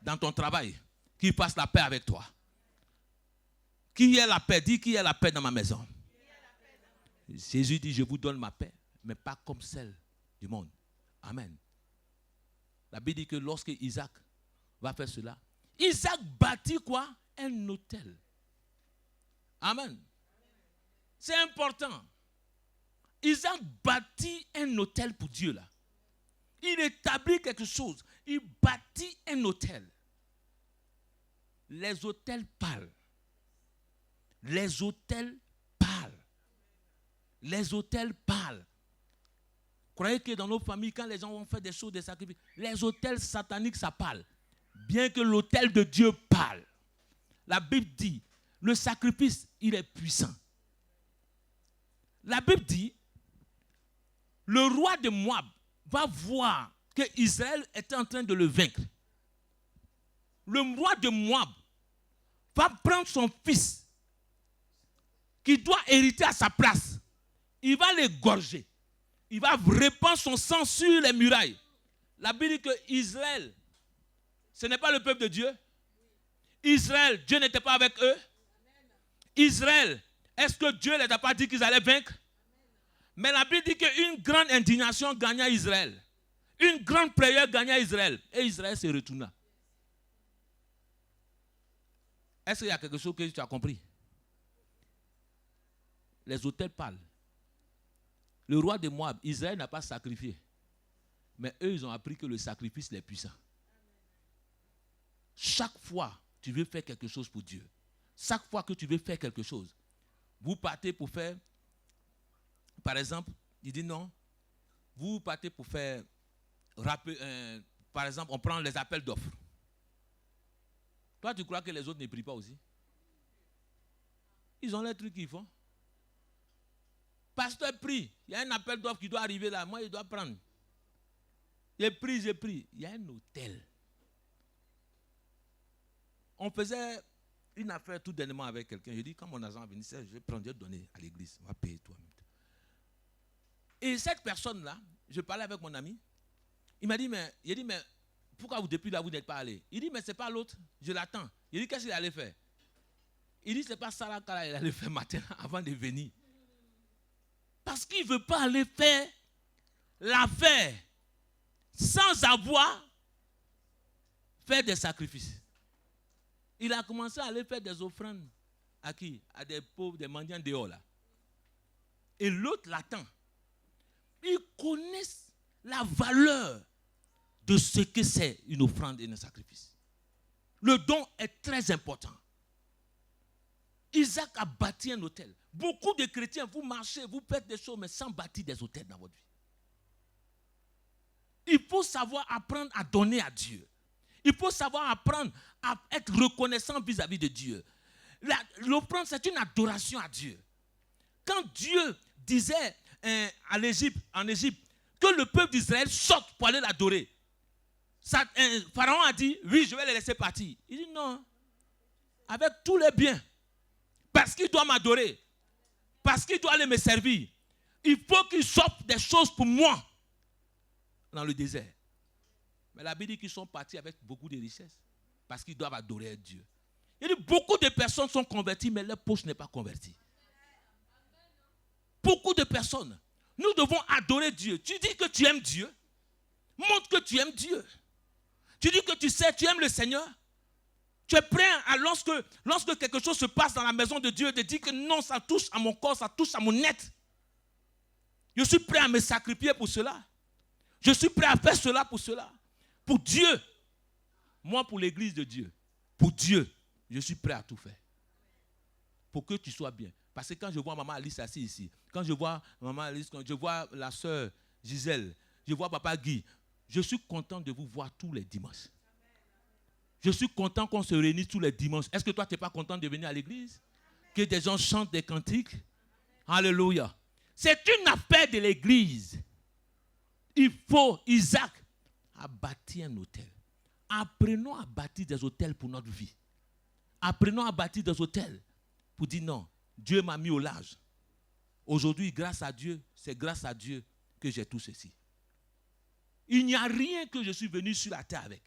Speaker 1: Dans ton travail, qu'ils fassent la paix avec toi. Qui est la paix? Dis qui est la paix dans ma maison. Jésus dit, je vous donne ma paix, mais pas comme celle du monde. Amen. La Bible dit que lorsque Isaac va faire cela, Isaac bâtit quoi? Un autel. Amen. C'est important. Isaac bâtit un autel pour Dieu là. Il établit quelque chose. Il bâtit un autel. Les autels parlent. Les autels parlent. Les autels parlent. Croyez que dans nos familles, quand les gens vont faire des choses, des sacrifices, les autels sataniques, ça parle. Bien que l'autel de Dieu parle. La Bible dit, le sacrifice, il est puissant. La Bible dit, le roi de Moab va voir que Israël était en train de le vaincre. Le roi de Moab va prendre son fils qui doit hériter à sa place. Il va l'égorger. Il va répandre son sang sur les murailles. La Bible dit que Israël, ce n'est pas le peuple de Dieu. Israël, Dieu n'était pas avec eux. Israël, est-ce que Dieu ne les a pas dit qu'ils allaient vaincre? Mais la Bible dit qu'une grande indignation gagna Israël. Une grande prière gagna Israël. Et Israël se retourna. Est-ce qu'il y a quelque chose que tu as compris? Les autels parlent. Le roi de Moab, Israël n'a pas sacrifié. Mais eux, ils ont appris que le sacrifice est puissant. Chaque fois que tu veux faire quelque chose pour Dieu, chaque fois que tu veux faire quelque chose, vous partez pour faire, par exemple, il dit non, vous partez pour faire, par exemple, on prend les appels d'offres. Toi, tu crois que les autres ne prient pas aussi? Ils ont les trucs qu'ils font. Pasteur, prie. Il y a un appel d'offres qui doit arriver là. Moi, il doit prendre. J'ai pris. Il y a un hôtel. On faisait une affaire tout dernièrement avec quelqu'un. J'ai dit, quand mon agent vient, je vais prendre, je vais donner à l'église. On va payer toi. Et cette personne-là, je parlais avec mon ami. Il m'a dit, mais pourquoi vous, depuis là, vous n'êtes pas allé? Il dit, mais ce n'est pas l'autre. Je l'attends. Il dit, qu'est-ce qu'il allait faire? Il dit, ce n'est pas ça là qu'il allait faire matin avant de venir. Parce qu'il ne veut pas aller faire l'affaire sans avoir fait des sacrifices. Il a commencé à aller faire des offrandes à qui? À des pauvres, des mendiants dehors là. Et l'autre l'attend. Ils connaissent la valeur de ce que c'est une offrande et un sacrifice. Le don est très important. Isaac a bâti un hôtel. Beaucoup de chrétiens, vous marchez, vous faites des choses, mais sans bâtir des hôtels dans votre vie. Il faut savoir apprendre à donner à Dieu. Il faut savoir apprendre à être reconnaissant vis-à-vis de Dieu. L'offrande, c'est une adoration à Dieu. Quand Dieu disait en Égypte, que le peuple d'Israël sorte pour aller l'adorer, Pharaon a dit, oui, je vais les laisser partir. Il dit non, avec tous les biens, parce qu'il doit m'adorer, parce qu'il doit aller me servir, il faut qu'il sorte des choses pour moi dans le désert. Mais la Bible dit qu'ils sont partis avec beaucoup de richesses, parce qu'ils doivent adorer Dieu. Il dit, beaucoup de personnes sont converties, mais leur poche n'est pas convertie. Beaucoup de personnes. Nous devons adorer Dieu. Tu dis que tu aimes Dieu. Montre que tu aimes Dieu. Tu dis que tu sais, tu aimes le Seigneur. Tu es prêt à, lorsque quelque chose se passe dans la maison de Dieu, de dire que non, ça touche à mon corps, ça touche à mon être. Je suis prêt à me sacrifier pour cela. Je suis prêt à faire cela pour cela. Pour Dieu. Moi, pour l'église de Dieu. Pour Dieu, je suis prêt à tout faire. Pour que tu sois bien. Parce que quand je vois maman Alice assise ici, quand je vois maman Alice, quand je vois la sœur Gisèle, je vois papa Guy, je suis content de vous voir tous les dimanches. Je suis content qu'on se réunisse tous les dimanches. Est-ce que toi, tu n'es pas content de venir à l'église? Que des gens chantent des cantiques? Alléluia. C'est une affaire de l'église. Isaac a bâti un hôtel. Apprenons à bâtir des hôtels pour notre vie. Apprenons à bâtir des hôtels pour dire non, Dieu m'a mis au large. Aujourd'hui, grâce à Dieu, c'est grâce à Dieu que j'ai tout ceci. Il n'y a rien que je suis venu sur la terre avec.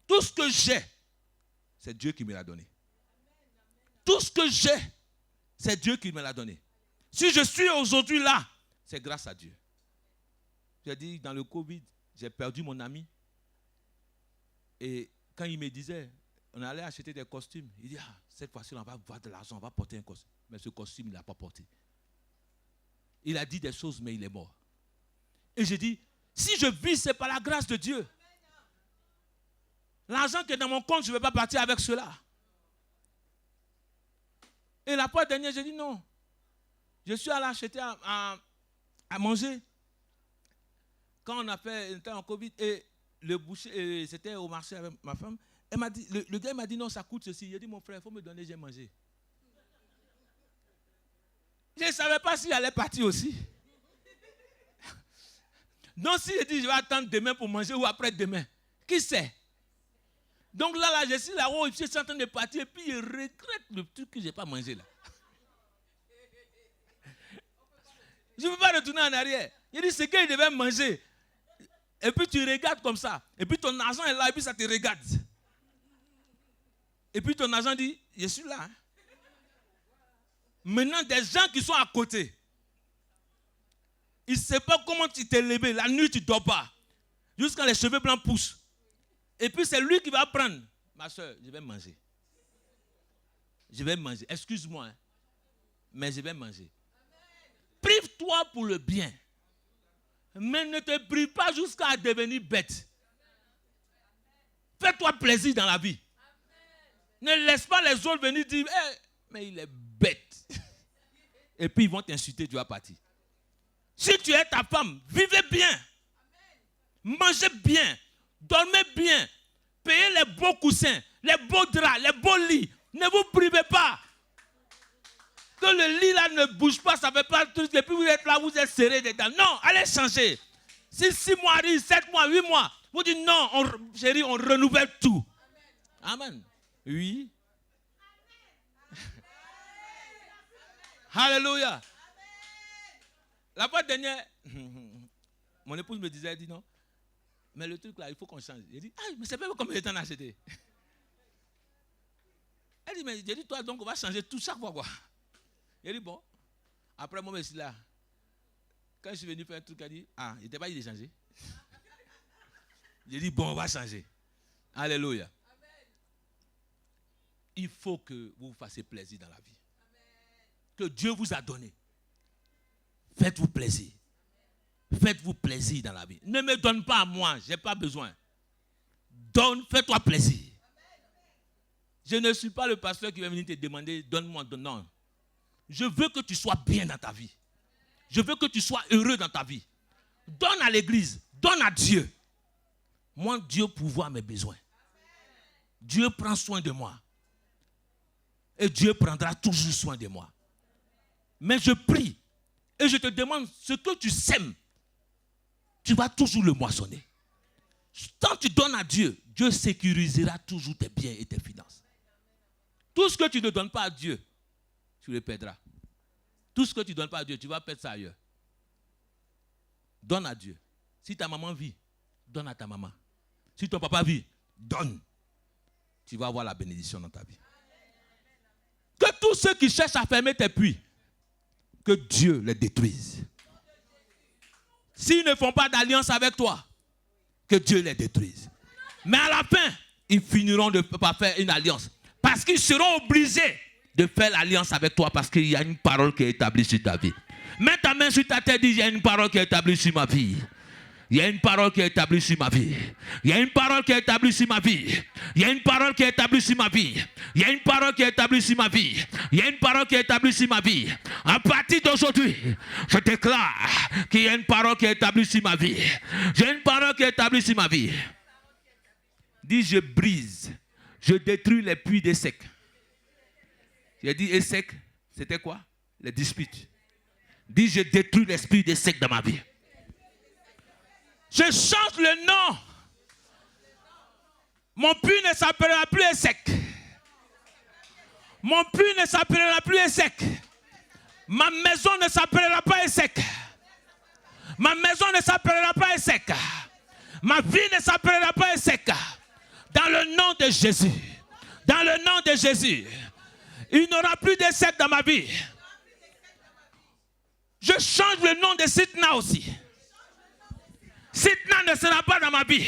Speaker 1: Tout ce que j'ai, c'est Dieu qui me l'a donné. Tout ce que j'ai, c'est Dieu qui me l'a donné. Si je suis aujourd'hui là, c'est grâce à Dieu. J'ai dit, dans le Covid, j'ai perdu mon ami. Et quand il me disait, on allait acheter des costumes, il dit, cette fois-ci, on va avoir de l'argent, on va porter un costume. Mais ce costume, il ne l'a pas porté. Il a dit des choses, mais il est mort. Et j'ai dit, si je vis, c'est par la grâce de Dieu. L'argent qui est dans mon compte, je ne vais pas partir avec cela. Et la fois dernière, j'ai dit non. Je suis allé acheter à manger. Quand on était en Covid, et le boucher, c'était au marché avec ma femme, elle m'a dit, le gars m'a dit non, ça coûte ceci. J'ai dit, mon frère, il faut me donner, j'ai mangé. Je ne savais pas s'il allait partir aussi. Donc si je dis, je vais attendre demain pour manger ou après-demain, qui sait? Donc là, je suis là-haut, je suis en train de partir et puis je regrette le truc que je n'ai pas mangé là. Je ne peux pas retourner en arrière. Il dit, c'est qu'il devait manger. Et puis tu regardes comme ça. Et puis ton argent est là et puis ça te regarde. Et puis ton argent dit, je suis là. Hein. Maintenant, des gens qui sont à côté, ils ne savent pas comment tu t'es levé. La nuit, tu ne dors pas. Jusqu'à les cheveux blancs poussent. Et puis c'est lui qui va prendre. Ma soeur, je vais manger. Je vais manger. Excuse-moi. Hein, mais je vais manger. Prive-toi pour le bien. Mais ne te prive pas jusqu'à devenir bête. Fais-toi plaisir dans la vie. Ne laisse pas les autres venir dire, hey, mais il est bête. Et puis ils vont t'insulter, tu vas partir. Si tu es ta femme, vivez bien. Mangez bien. Dormez bien. Payez les beaux coussins, les beaux draps, les beaux lits. Ne vous privez pas. Que le lit là ne bouge pas, ça ne fait pas le truc. Et puis vous êtes là, vous êtes serré dedans. Non, allez changer. Si 6 mois arrivent, 7 mois, 8 mois, vous dites non, chérie, on renouvelle tout. Amen. Oui. Alléluia. La fois dernière, mon épouse me disait, elle dit non, mais le truc là, il faut qu'on change. Elle dit, ah, mais c'est pas combien de temps on a acheté. Elle dit, mais j'ai dit, toi donc, on va changer tout chaque fois quoi. Elle dit, bon, après moi, je suis là. Quand je suis venu faire un truc, elle dit, ah, il n'était pas dit de changer. J'ai dit, bon, on va changer. Alléluia. Il faut que vous vous fassiez plaisir dans la vie. Que Dieu vous a donné. Faites-vous plaisir. Faites-vous plaisir dans la vie. Ne me donne pas à moi, je n'ai pas besoin. Donne, fais-toi plaisir. Je ne suis pas le pasteur qui va venir te demander, donne-moi, non. Je veux que tu sois bien dans ta vie. Je veux que tu sois heureux dans ta vie. Donne à l'église, donne à Dieu. Moi, Dieu pourvoit mes besoins. Dieu prend soin de moi. Et Dieu prendra toujours soin de moi. Mais je prie et je te demande ce que tu sèmes, tu vas toujours le moissonner. Quand tu donnes à Dieu, Dieu sécurisera toujours tes biens et tes finances. Tout ce que tu ne donnes pas à Dieu, tu le perdras. Tout ce que tu ne donnes pas à Dieu, tu vas perdre ça ailleurs. Donne à Dieu. Si ta maman vit, donne à ta maman. Si ton papa vit, donne. Tu vas avoir la bénédiction dans ta vie. Que tous ceux qui cherchent à fermer tes puits, que Dieu les détruise. S'ils ne font pas d'alliance avec toi, que Dieu les détruise. Mais à la fin, ils finiront de ne pas faire une alliance. Parce qu'ils seront obligés de faire l'alliance avec toi parce qu'il y a une parole qui est établie sur ta vie. Mets ta main sur ta tête et dis, il y a une parole qui est établie sur ma vie. Il y a une parole qui est établie sur ma vie. Il y a une parole qui est établie sur ma vie. Il y a une parole qui est établie sur ma vie. Il y a une parole qui est établie sur ma vie. Il y a une parole qui est établie sur ma vie. À partir d'aujourd'hui, je déclare qu'il y a une parole qui est établie sur ma vie. J'ai une parole qui est établie sur ma vie. Dis, je brise, je détruis les puits des secs. J'ai dit, et sec, c'était quoi? Les disputes. Dis, je détruis l'esprit des secs dans ma vie. Je change le nom. Mon puits ne s'appellera plus sec. Mon puits ne s'appellera plus sec. Ma maison ne s'appellera pas sec. Ma maison ne s'appellera pas sec. Ma vie ne s'appellera pas sec. Dans le nom de Jésus. Dans le nom de Jésus. Il n'y aura plus de sec dans ma vie. Je change le nom de Sitna aussi. Sitna ne sera pas dans ma vie.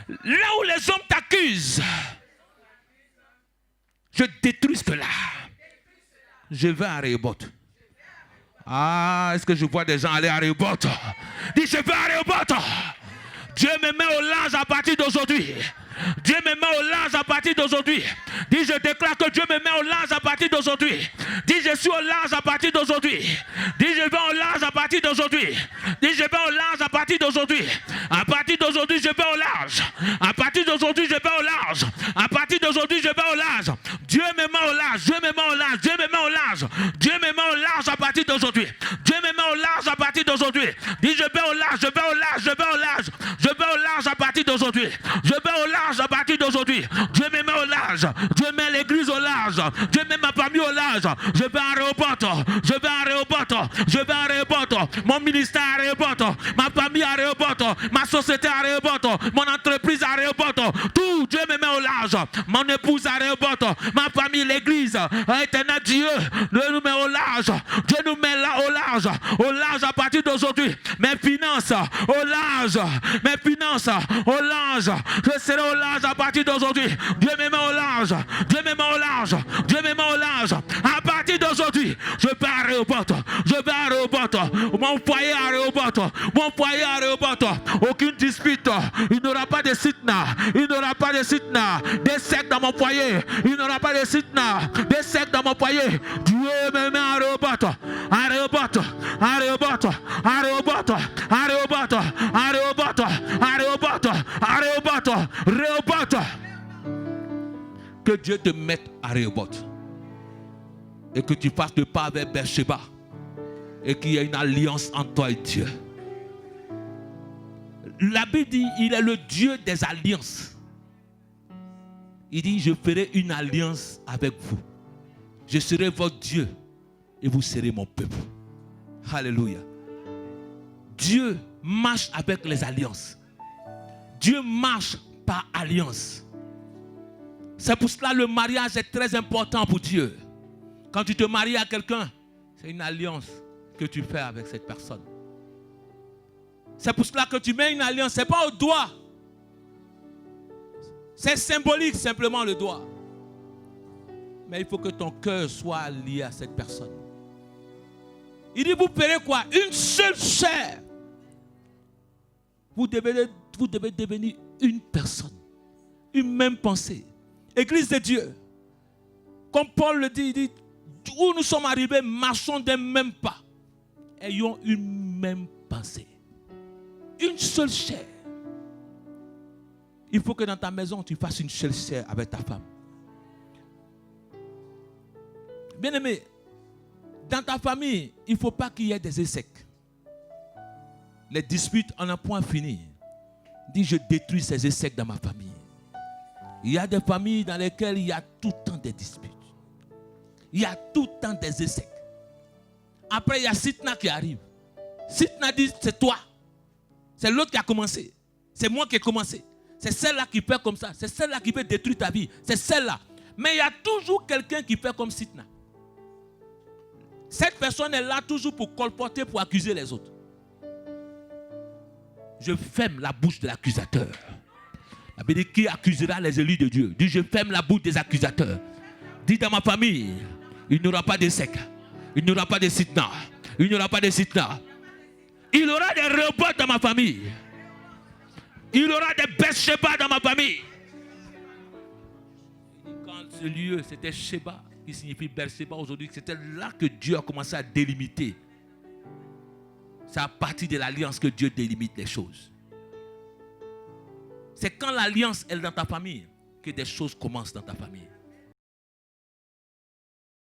Speaker 1: Là où les hommes t'accusent, je détruis cela. Je vais à Rehoboth. Ah, est-ce que je vois des gens aller à Rehoboth? Dis, je vais à Rehoboth. Dieu me met au large à partir d'aujourd'hui. Dieu me met au large à partir d'aujourd'hui. Dis, je déclare que Dieu me met au large à partir d'aujourd'hui. Dis, je suis au large à partir d'aujourd'hui. Dis, je vais au large à partir d'aujourd'hui. Dis, je vais au large à partir d'aujourd'hui. À partir d'aujourd'hui, je vais au large. À partir d'aujourd'hui, je vais au large. À partir d'aujourd'hui, je vais au large. Dieu me met au large. Dieu me met au large. Dieu me met au large. Dieu me met au large à partir d'aujourd'hui. Dieu me met au large à partir d'aujourd'hui. Dis, je vais au large. Je vais au large. Je vais au large. Je vais au large à partir d'aujourd'hui. Je vais au large à partir d'aujourd'hui. Dieu me met au large. Dieu met l'église au large. Dieu met ma famille au large. Je vais à Rehoboth. Je vais à Rehoboth. Je vais à Rehoboth. Mon ministère à Rehoboth. Ma famille à Rehoboth. Ma société à Rehoboth. Mon entreprise à Rehoboth. Tout, Dieu me met au large. Mon épouse à Rehoboth. Ma famille, l'église. Éternel Dieu, Dieu nous met au large. Dieu nous met là au large. Au large à partir d'aujourd'hui. Mes finances au large. Mes finances au large. Je serai au large à partir d'aujourd'hui. Dieu me met au large. Dieu me met au large. Dieu me met au large. À partir d'aujourd'hui, je vais à Rehoboth. Je vais à Rehoboth. Mon foyer à Rehoboth. Mon foyer à Rehoboth. Aucune dispute. Il n'y aura pas de sitna. Il n'y aura pas de sitna. Des secs dans mon foyer. Il n'y aura pas de sitna. Des secs dans mon foyer. Dieu me met à Rehoboth. À Rehoboth. À Rehoboth. À Rehoboth. À Rehoboth. À Rehoboth. À Rehoboth. À Rehoboth. Rehoboth. Que Dieu te mette à Rehoboth. et que tu fasses le pas avec Bathsheba et qu'il y ait une alliance entre toi et Dieu. La Bible dit, il est le Dieu des alliances. Il dit, je ferai une alliance avec vous. Je serai votre Dieu et vous serez mon peuple. Alléluia. Dieu marche avec les alliances. Dieu marche par alliance. C'est pour cela que le mariage est très important pour Dieu. Quand tu te maries à quelqu'un, c'est une alliance que tu fais avec cette personne. C'est pour cela que tu mets une alliance. Ce n'est pas au doigt. C'est symbolique simplement le doigt. Mais il faut que ton cœur soit lié à cette personne. Il dit, vous ferez quoi? Une seule chair. Vous devez devenir une personne. Une même pensée. Église de Dieu. Comme Paul le dit, il dit, où nous sommes arrivés, marchons d'un même pas. Ayons une même pensée. Une seule chair. Il faut que dans ta maison, tu fasses une seule chair avec ta femme. Bien-aimé, dans ta famille, il ne faut pas qu'il y ait des échecs. Les disputes en un point fini. Dis, je détruis ces échecs dans ma famille. Il y a des familles dans lesquelles il y a tout le temps des disputes. Il y a tout le temps des échecs. Après, il y a Sitna qui arrive. Sitna dit, c'est toi. C'est l'autre qui a commencé. C'est moi qui ai commencé. C'est celle-là qui fait comme ça. C'est celle-là qui peut détruire ta vie. C'est celle-là. Mais il y a toujours quelqu'un qui fait comme Sitna. Cette personne est là toujours pour colporter, pour accuser les autres. Je ferme la bouche de l'accusateur. La Bible dit, qui accusera les élus de Dieu? Dit, je ferme la bouche des accusateurs. Dis, dans ma famille, il n'y aura pas de sec. Il n'y aura pas de Sitna. Il n'y aura pas de Sitna. Il y aura des reports dans ma famille. Il y aura des Bathsheba dans ma famille. Quand ce lieu, c'était Sheba, qui signifie Bathsheba aujourd'hui, c'était là que Dieu a commencé à délimiter. C'est à partir de l'alliance que Dieu délimite les choses. C'est quand l'alliance est dans ta famille que des choses commencent dans ta famille.